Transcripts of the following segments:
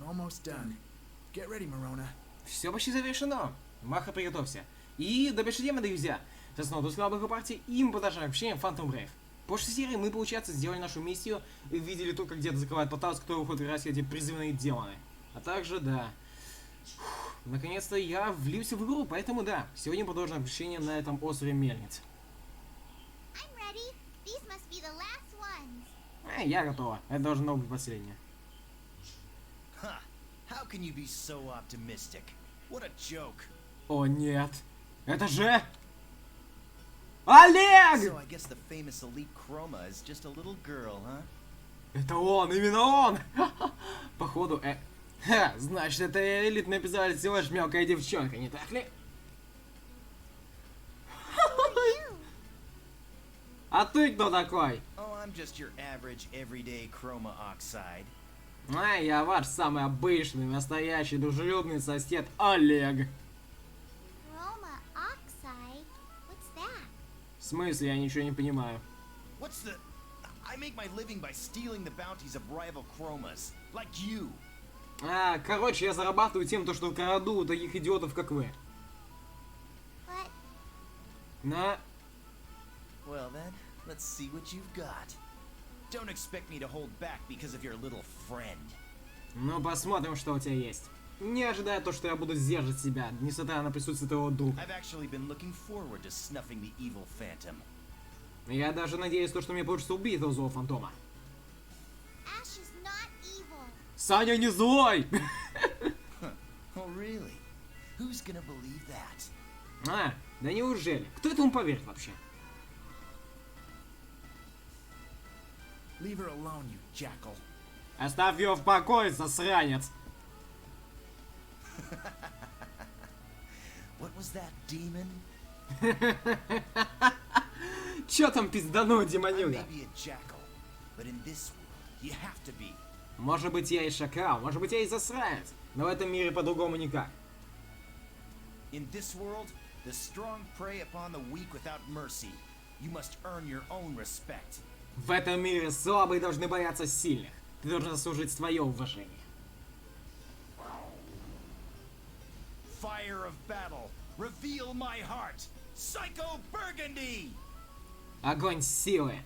Almost done. Get ready, Marona. Все почти завершено. Маха, приготовься. И до большой темы, друзья. Сейчас снова доска новых партий, и мы продолжаем общение Phantom Brave. В прошлой серии мы, получается, сделали нашу миссию и видели то, как дед закрывает портал, с которого выходят как раз эти призывные демоны. А также, да. Наконец-то я влился в игру, поэтому да. Сегодня продолжим общение на этом острове Мельниц. Я готова. Это должно быть последнее. How can you be so optimistic? What a joke. О нет. Это же... Олег! So I guess the famous elite Chroma is just a little girl, huh? Это он, именно он! Походу, значит, это элитный писатель всего лишь мелкая девчонка, не так ли? А ты кто такой? Oh, I'm just your average everyday Chroma Oxide. Я ваш самый обычный, настоящий, дружелюбный сосед Олег. Chroma Oxide? What's that? В смысле, я ничего не понимаю. What's the... I make my living by stealing the bounties of rival Chromas, like you. Короче, я зарабатываю тем, что краду у таких идиотов, как вы. But На... Well then, let's see what you've got. Don't expect me to hold back because of your little friend. Ну, посмотрим, что у тебя есть. Не ожидая то, что я буду сдерживать себя, несмотря на присутствие твоего друга. I've actually been looking forward to snuffing the evil Phantom. Я даже надеюсь, что мне получится убить этого злого фантома. Ash is not evil. Саня не злой! Oh really? Who's gonna believe that? Да неужели? Кто этому поверит вообще? Leave her alone, you jackal. Оставь ее в покое, засранец! What was that, demon? Чё там пизданул, I демонюга? may be a jackal, but in this world, you have to be. Может быть, я и шакал, может быть, я и засранец, но в этом мире по-другому никак. In this world, the strong prey upon the weak without mercy. You must earn your own respect. В этом мире слабые должны бояться сильных. Ты должен заслужить свое уважение. Fire of battle, reveal my heart. Psycho Burgundy! Огонь силы.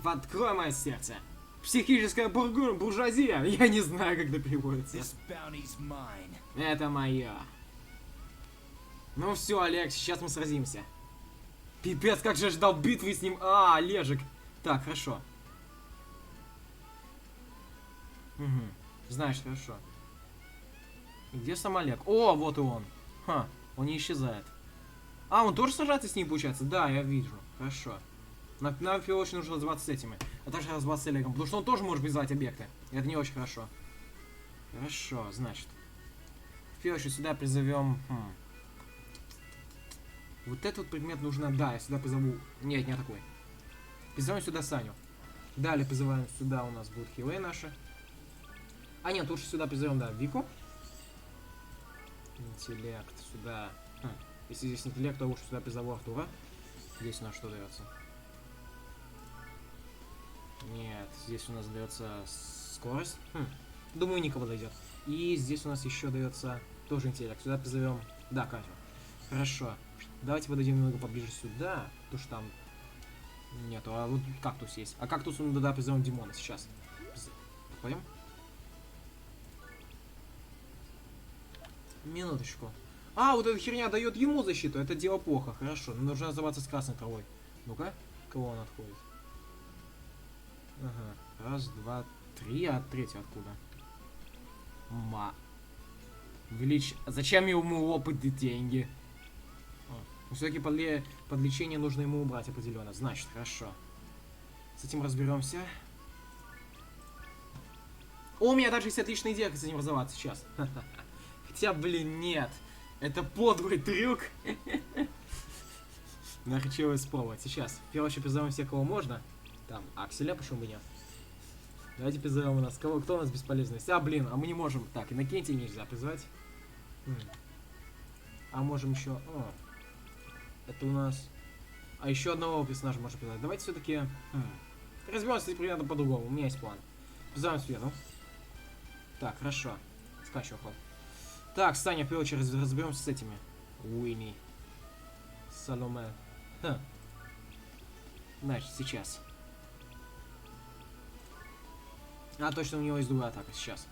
Открой мое сердце. Психическая буржуазия. Я не знаю, как это переводится. This bounty's mine. Это мое. Ну все, Олег, сейчас мы сразимся. Пипец, как же ждал битвы с ним. Олежек. Так, хорошо. Угу. Знаешь, хорошо. Где сам Олег? О, вот и он. Он не исчезает. Он тоже сражается с ним, получается? Да, я вижу. Хорошо. Нам в первую очередь нужно разбираться с этими. А также разбираться с Олегом. Потому что он тоже может призвать объекты. И это не очень хорошо. Хорошо, значит. В первую очередь сюда призовем... Вот этот вот предмет нужно... Да, я сюда призову... Нет, не такой. Призовем сюда Саню. Далее призываем сюда, у нас будут хилы наши. Нет, лучше сюда призовем, да, Вику. Интеллект сюда. Если здесь интеллект, то лучше сюда призову Артура. Здесь у нас что дается? Нет, здесь у нас дается скорость. Думаю, никого дойдет. И здесь у нас еще дается тоже интеллект. Сюда призовем... Да, Катю. Хорошо. Давайте подойдем немного поближе сюда. Потому что там... Нету, а вот кактус есть. А кактус мы туда призовем Димона сейчас. Пойдем? Минуточку. Вот эта херня дает ему защиту. Это дело плохо. Хорошо. Но нужно разобраться с красной травой. Ну-ка. Кого он отходит? Ага. Раз, два, три. А третий откуда? Зачем ему опыт и деньги? Но все-таки под лечение нужно ему убрать определенно. Значит, хорошо. С этим разберемся. У меня даже есть отличная идея, как с этим разобраться сейчас. Хотя, блин, нет. Это подлый трюк. Но я хочу его испробовать. Сейчас. В первую очередь призовем всех, кого можно. Там, Акселя, почему бы нет? Давайте призовем у нас. Кто у нас бесполезный? Блин, мы не можем. Так, Иннокентия нельзя призвать. Можем еще... Это у нас... еще одного персонажа можно призвать. Давайте все-таки... Разберемся примерно по-другому. У меня есть план. Призовем Свету. Так, хорошо. Скачиваю ход. Так, Саня, в первую очередь разберемся с этими. Уинни. Саломе. Ха. Значит, сейчас. А, точно, у него есть другая атака. Сейчас.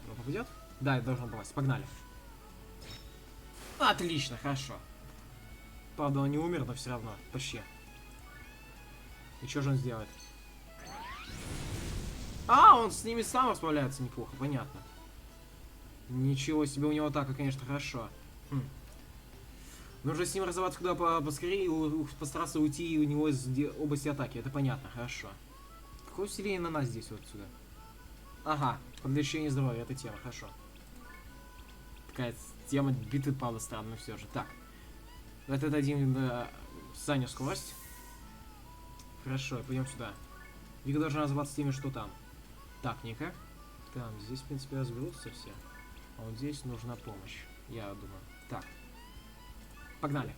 Он попадет? Да, это должно попасть. Погнали. Отлично, хорошо. Правда, он не умер, но все равно. Почти. И что же он сделает? А, он с ними сам расправляется неплохо, понятно. Ничего себе, у него атака, конечно, хорошо. Хм. Нужно с ним разобраться куда поскорее и постараться уйти у него из области атаки. Это понятно, хорошо. Какое усиление на нас здесь вот сюда? Ага, подлечение здоровья, это тема, хорошо. Такая тема битвы, правда, странно все же. Так. Давайте дадим Саню скорость. Хорошо, пойдем сюда. Вика должна разобраться с теми, что там. Так, никак. Там, здесь, в принципе, разберутся все. А вот здесь нужна помощь, я думаю. Так. Погнали.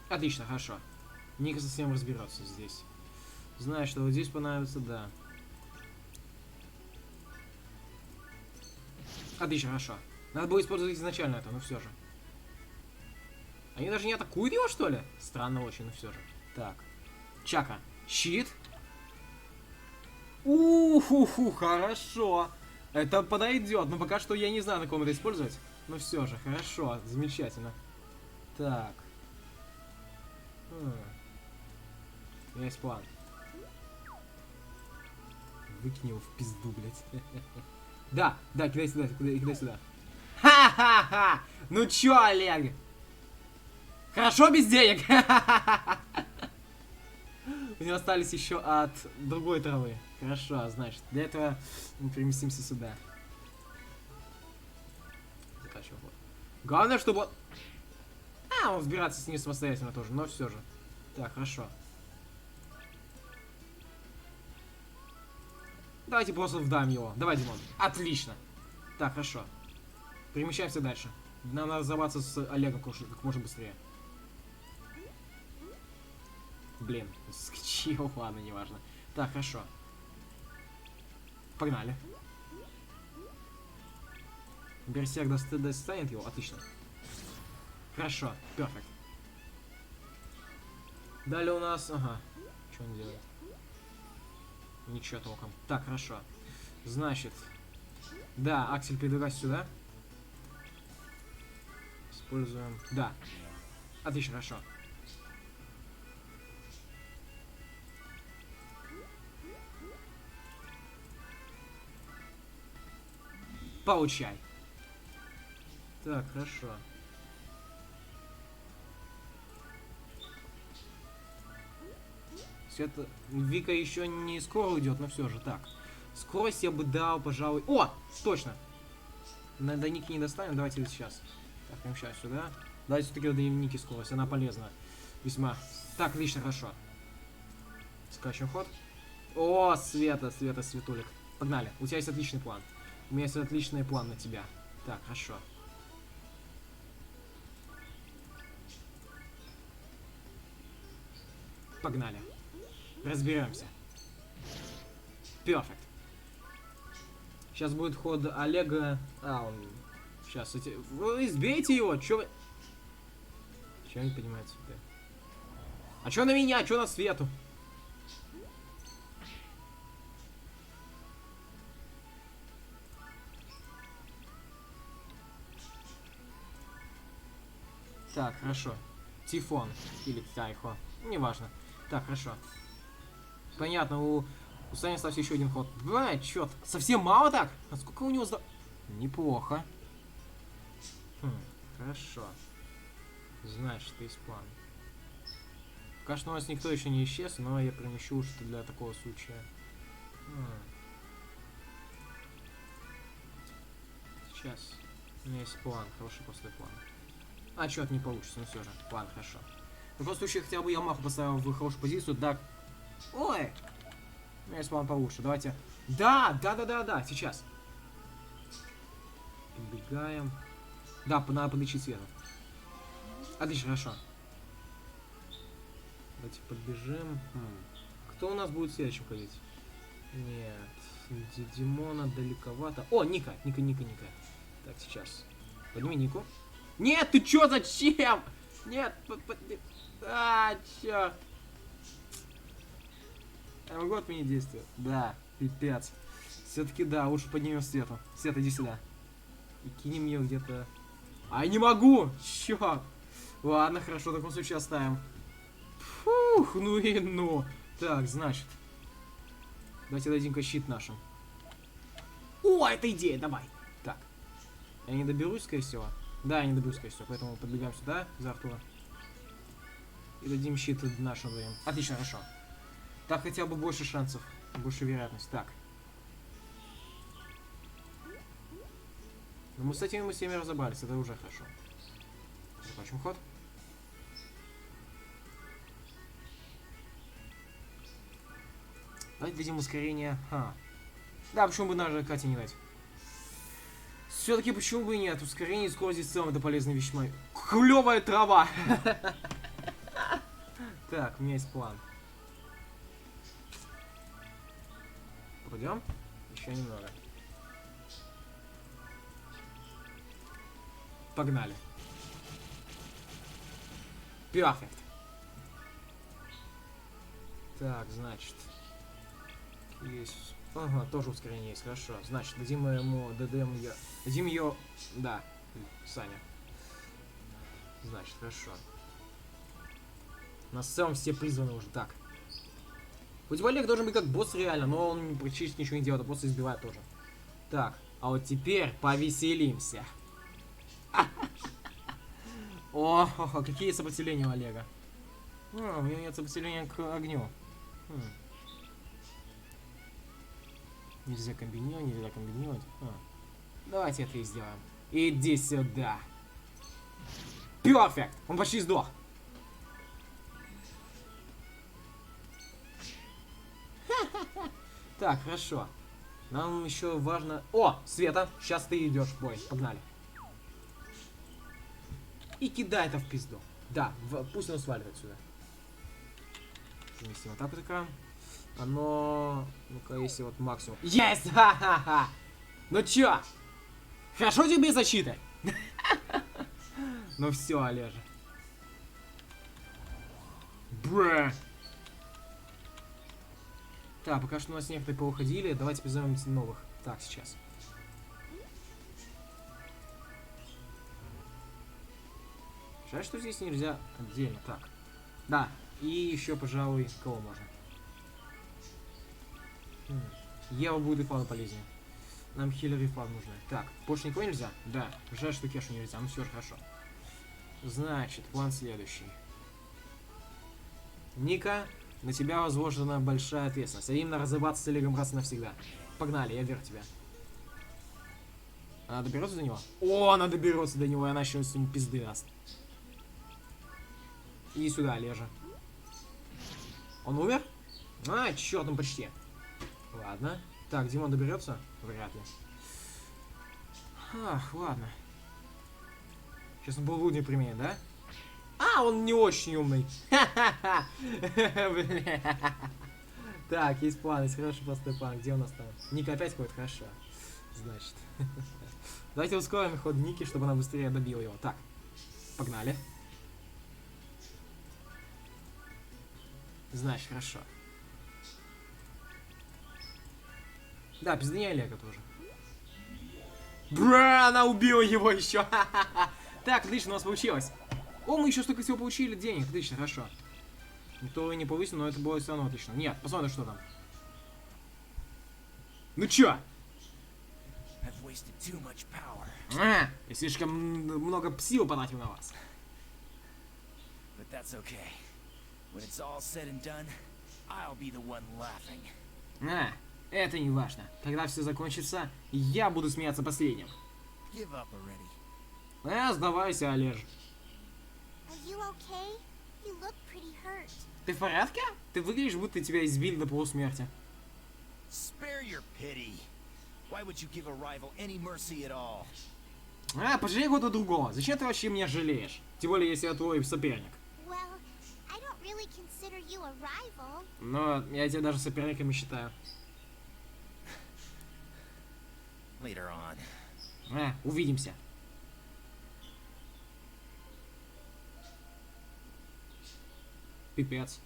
Отлично, хорошо. Ника совсем разберется здесь. Знаю, что вот здесь понравится, да. Отлично, хорошо. Надо было использовать изначально это, но все же. Они даже не атакуют его, что ли? Странно очень, но все же. Так. Чака. Щит. Уху, хорошо. Это подойдет, но пока что я не знаю, на ком это использовать. Но все же, хорошо, замечательно. Так. Есть план. Выкинь его в пизду, блядь. Да, кидай сюда, кидай сюда. Ха-ха-ха! Ну чё, Олег? Хорошо без денег? У него остались еще от другой травы. Хорошо, значит, для этого мы переместимся сюда. Закачиваем вот. Главное, чтобы он... он взбираться с ним самостоятельно тоже, но все же. Так, хорошо. Давайте просто вдам его. Давай, Димон. Отлично. Так, хорошо. Перемещаемся дальше. Нам надо разобраться с Олегом как можно быстрее. Блин, скачил, ладно, неважно. Так, хорошо. Погнали. Берсерк достанет его, отлично. Хорошо, перфект. Далее у нас... Ага, что он делает? Ничего толком. Так, хорошо. Значит... Да, Аксель, передвигайся сюда. Используем... Да. Отлично, хорошо. Получай. Так, хорошо. Это Вика еще не скоро уйдет, но все же так. Скорость я бы дал, пожалуй. О! Точно! До Ники не достанем, давайте сейчас. Так, прям сейчас сюда. Давайте все-таки до Ники скорость, она полезна. Весьма. Так, отлично, хорошо. Скачем ход. О, Света, Светулик. Погнали. У тебя есть отличный план. У меня есть отличный план на тебя. Так, хорошо. Погнали. Разберемся. Перфект. Сейчас будет ход Олега. Он... Сейчас, вы избейте его, чё вы... Чё не понимаете? А чё на меня, чё на Свету? Так, хорошо. Тифон. Или Тайхо. Неважно. Так, хорошо. Понятно, у Сани остался еще один ход. Бля, чёрт. Совсем мало так? А сколько у него Неплохо. Хорошо. Значит, есть план. Пока что у нас никто еще не исчез, но я примещу что для такого случая. Сейчас. У меня есть план, хороший после плана. А, чё-то не получится, но все же. Ладно, хорошо. В таком случае хотя бы Ямаху поставил в хорошую позицию, да. Ой! У меня есть план получше. Давайте. Да, сейчас. Подбегаем. Да, надо подлечить Свету. Отлично, хорошо. Давайте подбежим. Кто у нас будет следующим ходить? Нет. Димона далековато. О, Ника. Так, сейчас. Подними Нику. Нет, ты чё, зачем? Нет, чё? Я могу отменить действие? Да, пипец. Все-таки да, лучше поднимем Свету. Света, иди сюда. И кинем ее где-то. А я не могу! Чё? Ладно, хорошо, в таком случае оставим. Фух, ну и ну. Так, значит. Давайте дадим-ка щит нашим. О, это идея, давай. Так. Я не доберусь, скорее всего. Да, я не доберусь, скорее всего. Поэтому подбегаем сюда, за Артура. И дадим щит нашим двоим. Отлично, хорошо. Так хотя бы больше шансов. Больше вероятность. Так. Но мы с этими всеми разобрались, это уже хорошо. Закончим ход. Давайте дадим ускорение. Да, почему бы даже Кате не дать? Все-таки почему бы и нет? Ускорение и скорость в целом это полезная вещь моя. Клевая трава! Так, у меня есть план. Пойдем? Еще немного. Погнали. Перфект. Так, значит. Есть. Ага, тоже ускорение есть, хорошо. Значит, дадим ему, дадим ее, да, Саня. Значит, хорошо. У нас в целом все призваны уже, так. Хоть Олег должен быть как босс реально, но он практически ничего не делает, а просто избивает тоже. Так, а вот теперь повеселимся. О, какие сопротивления у Олега. У него нет сопротивления к огню. Нельзя комбинировать. Давайте это и сделаем. Иди сюда. Перфект! Он почти сдох. Так, хорошо. Нам еще важно... О, Света, сейчас ты идешь в бой. Погнали. И кидай это в пизду. Да, пусть оно сваливает сюда. Заместим вот так вот экран. Оно... Ну-ка, если вот максимум... Есть! Ха-ха-ха! Ну чё? Хорошо тебе защита? Ну все, Олежа. Бра. Так, пока что у нас некоторые поуходили. Давайте позовем новых. Так, сейчас. Жаль, что здесь нельзя отдельно. Так. Да. И еще, пожалуй, кого можно? Ева будет и вправду полезнее. Нам хиллер и вправду нужны. Так, больше никого нельзя? Да. Жаль, что Кешу нельзя. Ну все же хорошо. Значит, план следующий. Ника, на тебя возложена большая ответственность. А именно разобраться с Олегом раз и навсегда. Погнали, я верю в тебя. Она доберется до него? О, она доберется до него, и она еще с ним пизды даст. Иди сюда, Олежа. Он умер? А, черт, он почти. Ладно. Так, Димон доберется? Вряд ли. Ах, ладно. Сейчас он был лунный применит, да? А, он не очень умный. Так, есть план, есть хороший простой план. Где у нас там? Ника опять ходит? Хорошо. Значит. Давайте ускорим ход Ники, чтобы она быстрее добила его. Так, погнали. Значит, хорошо. Да, пизды Олега тоже. Бра, она убила его еще. Так, отлично, у нас получилось. О, мы еще столько всего получили денег. Отлично, хорошо. Никто не повысил, но это было все равно отлично. Нет, посмотрим, что там. Ну чё? Я слишком много сил потратил на вас. Это не важно. Когда все закончится, я буду смеяться последним. Сдавайся, Олеж. Ты в порядке? Ты выглядишь, будто тебя избили до полусмерти. Пожалей кого-то другого. Зачем ты вообще меня жалеешь? Тем более, если я твой соперник. Но я тебя даже соперниками считаю. later on. Увидимся. Пипец.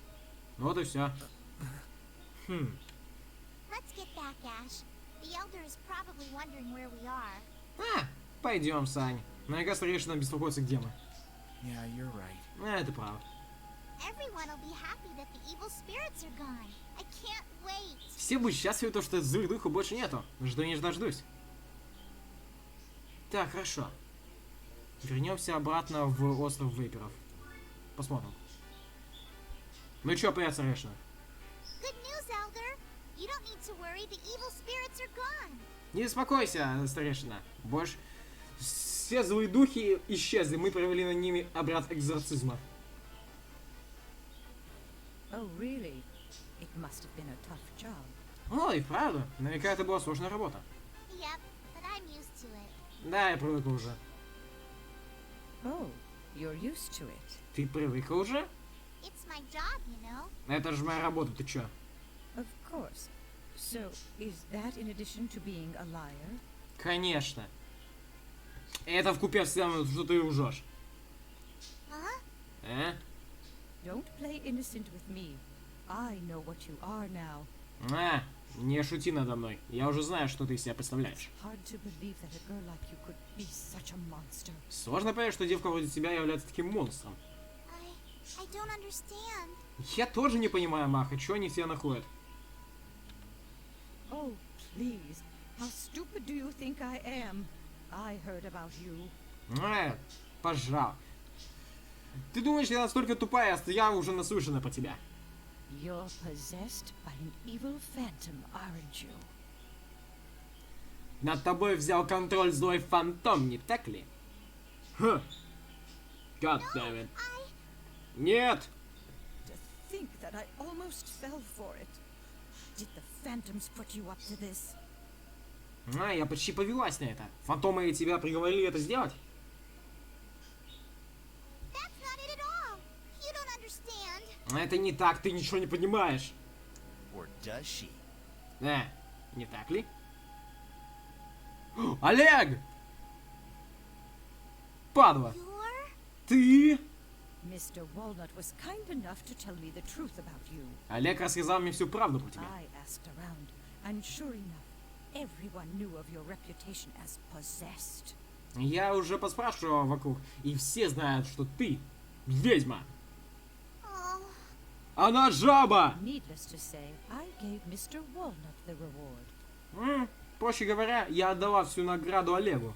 Ну вот и все. Let's get back, Ash. The Elder is probably wondering where we are. Пойдем, Сань. Наверняка старейшина беспокоится, где мы. Yeah, you're right. Ты прав. Everyone will be happy that the evil spirits are gone. I can't wait. Все будут счастливы, то, что злых духов больше нету. Жду не дождусь. Так, хорошо. Вернемся обратно в остров Вейперов. Посмотрим. Ну чё, привет, старейшина? Good news, Elder. You don't need to worry. The evil spirits are gone. Не беспокойся, старейшина. Больше все злые духи исчезли. Мы провели над ними обряд экзорцизма. Oh, really? It must have been a tough job. О, и правда. Наверняка это была сложная работа. Yep, but I'm used to it. Да, я привыкла уже. Oh, you're used to it. Ты привыкла уже? It's my job, you know. Это же моя работа, ты чё? Of course. So, is that in addition to being a liar? Конечно. Это вкупе с тем, что ты лжешь. Huh? Don't play innocent with me. I know what you are now. Не шути надо мной. Я уже знаю, что ты из себя представляешь. Hard to believe that a girl like you could be such a monster. Сложно понять, что девка вроде тебя является таким монстром. I don't understand. Я тоже не понимаю, Маха, что они все находят. Oh, please. How stupid do you think I am? I heard about you. Пожалуй. Ты думаешь, я настолько тупая, я уже наслышана по тебя. You're possessed by an evil phantom, aren't you? Над тобой взял контроль злой фантом, не так ли? God damn it. Нет! To think that I almost fell for it. Did the phantoms put you up to this? Я почти повелась на это. Фантомы тебя приговорили это сделать? That's not it at all. You don't understand. Это не так, ты ничего не понимаешь. Or does she? Не так ли? Олег! Падла! You're... Ты? Mr. Walnut was kind enough to tell me the truth about you. Олег рассказал мне всю правду про тебя. I asked around, and sure enough, everyone knew of your reputation as possessed. Я уже поспрашивал вокруг, и все знают, что ты ведьма. Oh, Она жаба! Needless to say, I gave Mr. Walnut the reward. Проще говоря, я отдала всю награду Олегу.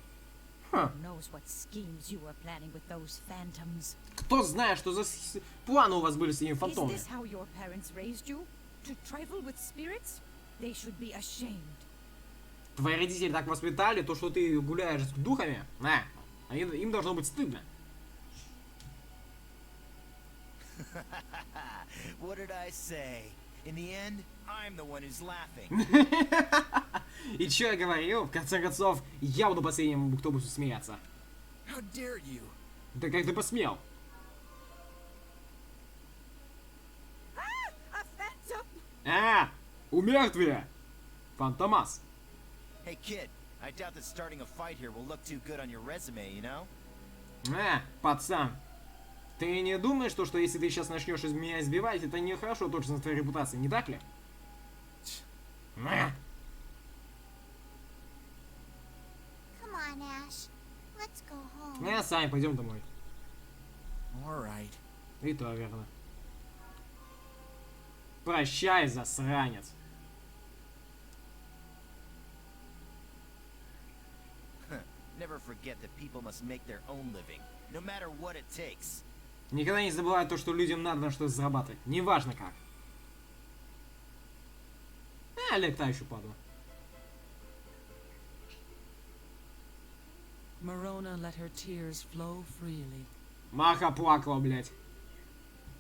Who knows what schemes you were planning with those phantoms? Кто знает, что за планы у вас были с этими Is фантомами? this how your parents raised you? To trifle with spirits? They should be ashamed. Твои родители так воспитали, то, что ты гуляешь с духами, им должно быть стыдно. What did I say? In the end, I'm the one who's laughing. И чё я говорил? В конце концов, я буду последним, кто будет смеяться. How dare you? Да как ты посмел? A phantom! Умертвие! Фантомас. Hey kid, I doubt that starting a fight here will look too good on your resume, you know? Пацан. Ты не думаешь, что если ты сейчас начнешь из меня избивать, это нехорошо точно с твоей репутацией, не так ли? come on, Ash. Let's go home. Сами пойдем домой. All right. И то верно. Прощай, засранец. Never forget that people must make their own living, no matter what it takes. Никогда не забывай то, что людям надо на что-то зарабатывать. Неважно как. Олег, та еще падла. Marona let her tears flow freely. Маха плакала, блядь.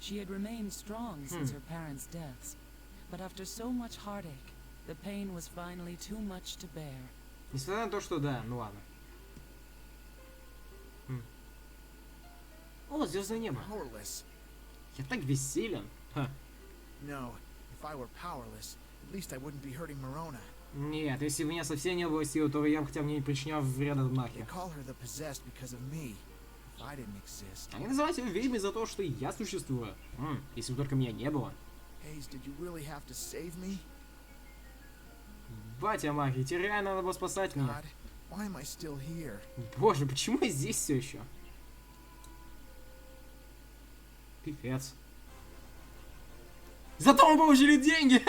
She had remained strong since her parents' deaths, but after so much heartache, the pain was finally too much to bear. Несмотря на то, что да, ну ладно. О, звездное небо. Powerless. Я так веселен. No, if I were powerless, at least I wouldn't be hurting Marona. Нет, если бы у меня совсем не было сил, то я бы хотя бы не причинял вреда They Маке. call her the possessed because of me. If I didn't exist. Они называют ее ведьмой за то, что я существую. Если бы только меня не было. Hayes, did you really have to save me? Батя Маки, тебе реально надо было спасать меня. God, why am I still here? Боже, почему я здесь все еще? Пипец. Зато мы получили деньги!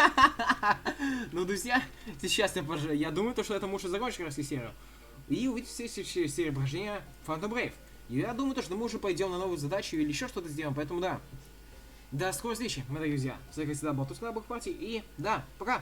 Ну, друзья, сейчас я думаю, что это мы уже закончим как раз серию. И увидите следующую серию прохождения Phantom Brave. И я думаю, что мы уже пойдем на новую задачу или еще что-то сделаем, поэтому да. До скорой встречи, мои дорогие друзья. С вами всегда был Туз Бог Партии, и да, пока!